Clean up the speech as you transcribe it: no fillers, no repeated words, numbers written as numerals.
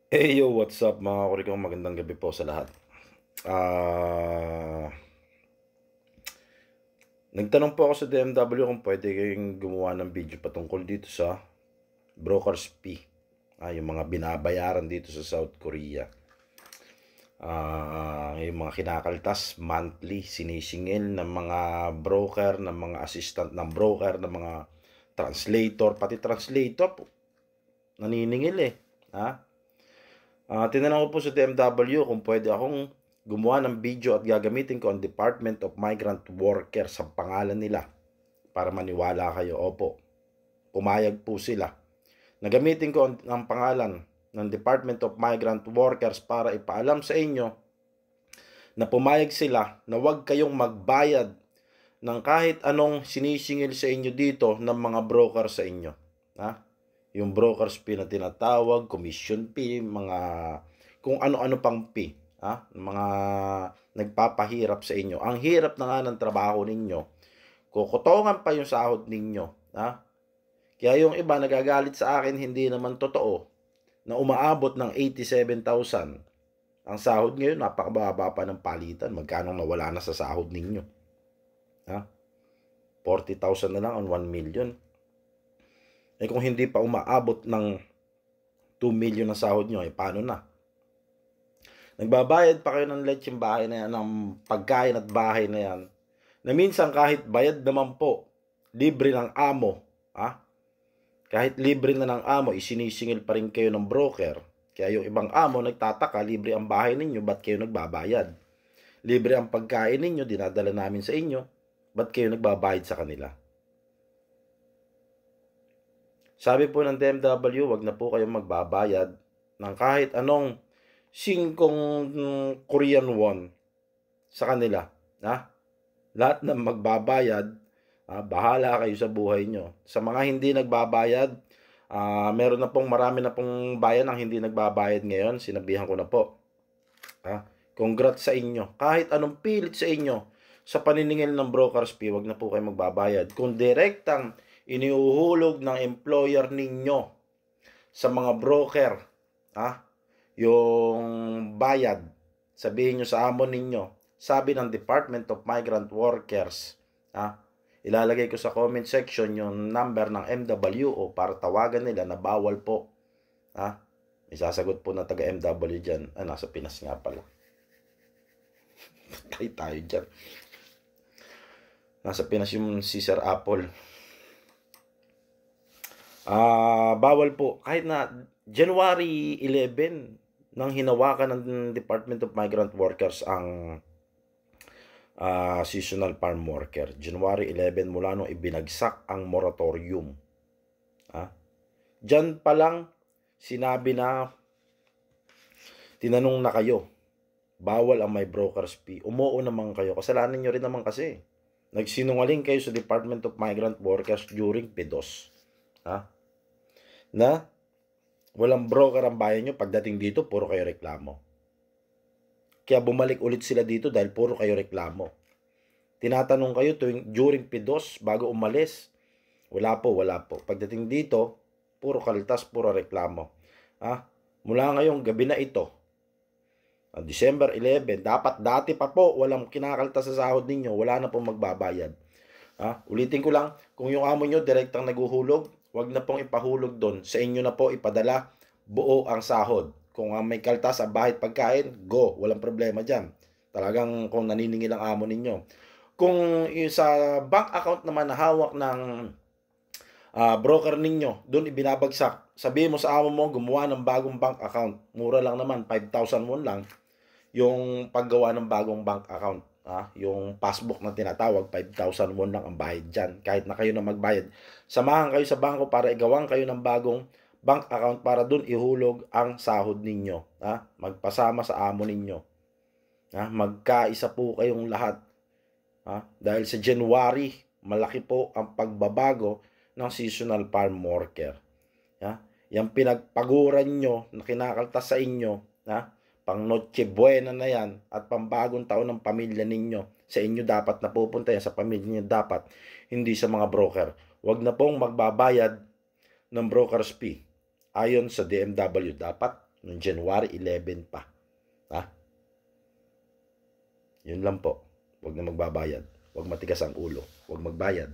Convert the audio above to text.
Hey yo, what's up mga kurikong, magandang gabi po sa lahat. Ah, Nagtanong po ako sa DMW kung pwede kayong gumawa ng video patungkol dito sa broker's fee. Yung mga binabayaran dito sa South Korea. Yung mga kinakaltas monthly, sinisingil ng mga broker, ng mga assistant ng broker, ng mga translator, pati translator po. Naniningil eh. Ha? Tinanong ko po sa DMW kung pwede akong gumawa ng video at gagamitin ko ang Department of Migrant Workers sa pangalan nila para maniwala kayo. Opo, pumayag po sila. Nagamitin ko ang pangalan ng Department of Migrant Workers para ipaalam sa inyo na pumayag sila na huwag kayong magbayad ng kahit anong sinisingil sa inyo dito ng mga broker sa inyo. Ha? Yung broker's fee na tinatawag, commission fee, mga kung ano-ano pang fee, mga nagpapahirap sa inyo. Ang hirap na nga ng trabaho ninyo, kukutongan pa yung sahod ninyo, Kaya yung iba nagagalit sa akin, hindi naman totoo na umaabot ng 87,000. Ang sahod ngayon, napakababa pa ng palitan. Magkano nawala na sa sahod ninyo? 40,000 na lang on 1 million. Eh kung hindi pa umaabot ng 2 million na sahod nyo, paano na? Nagbabayad pa kayo ng lecheng bahay na yan, ng pagkain at bahay na yan, na minsan kahit bayad naman po, libre ng amo, kahit libre na ng amo, isinisingil pa rin kayo ng broker. Kaya yung ibang amo nagtataka, libre ang bahay ninyo, ba't kayo nagbabayad? Libre ang pagkain ninyo, dinadala namin sa inyo, ba't kayo nagbabayad sa kanila? Sabi po ng DMW, wag na po kayong magbabayad ng kahit anong 5 Korean won sa kanila. Lahat ng magbabayad, bahala kayo sa buhay nyo. Sa mga hindi nagbabayad, meron na pong marami na pong bayan ang hindi nagbabayad ngayon. Sinabihan ko na po. Congrats sa inyo. Kahit anong pilit sa inyo sa paniningil ng broker's fee, wag na po kayo magbabayad. Kung direktang iniuhulog ng employer ninyo sa mga broker, yung bayad, sabihin nyo sa amo ninyo, sabi ng Department of Migrant Workers, ilalagay ko sa comment section yung number ng MWO para tawagan nila na bawal po. May sasagot po na taga MW dyan. Nasa Pinas nga pala. Patay tayo dyan. Nasa Pinas yung si Sir Apple. Bawal po. Kahit na January 11 nang hinawakan ng Department of Migrant Workers ang seasonal farm worker. January 11 mula nung ibinagsak ang moratorium. Diyan pa lang sinabi na, tinanong na kayo, bawal ang may broker's fee. Umuo naman kayo. Kasalanan nyo rin naman kasi. Nagsinungaling kayo sa Department of Migrant Workers during PEDOS. Na walang broker ang bayan nyo, pagdating dito, puro kayo reklamo. Kaya bumalik ulit sila dito dahil puro kayo reklamo. Tinatanong kayo during PEDOS bago umalis. Wala po. Pagdating dito, puro kaltas, puro reklamo. Mula ngayong gabi na ito, December 11, dapat dati pa po, walang kinakaltas sa sahod ninyo, wala na pong magbabayad. Ulitin ko lang, kung yung amo nyo direktang naguhulog, wag na pong ipahulog doon. Sa inyo na po ipadala buo ang sahod. Kung may kaltas sa bahay pagkain, go. Walang problema dyan. Talagang kung naniningil ang amo ninyo. Kung sa bank account naman na hawak ng broker ninyo, doon ibinabagsak. Sabihin mo sa amo mo, gumawa ng bagong bank account. Mura lang naman, 5,000 won lang. Yung paggawa ng bagong bank account. Yung passbook na tinatawag, 5,000 won lang ang bayad dyan. Kahit na kayo na magbayad. Samahan kayo sa bangko para igawang kayo ng bagong bank account para dun ihulog ang sahod ninyo. Magpasama sa amo ninyo. Magkaisa po kayong lahat. Dahil sa January, malaki po ang pagbabago ng seasonal farm worker. Yung pinagpaguran nyo na kinakaltas sa inyo, pang Noche Buena na yan at pambagong taon ng pamilya ninyo, sa inyo dapat napupunta yan, sa pamilya niyo dapat, hindi sa mga broker. Huwag na pong magbabayad ng broker's fee. Ayon sa DMW, dapat Noong January 11 pa. Ha? Yun lang po. Huwag na magbabayad. Huwag matigas ang ulo. Huwag magbayad.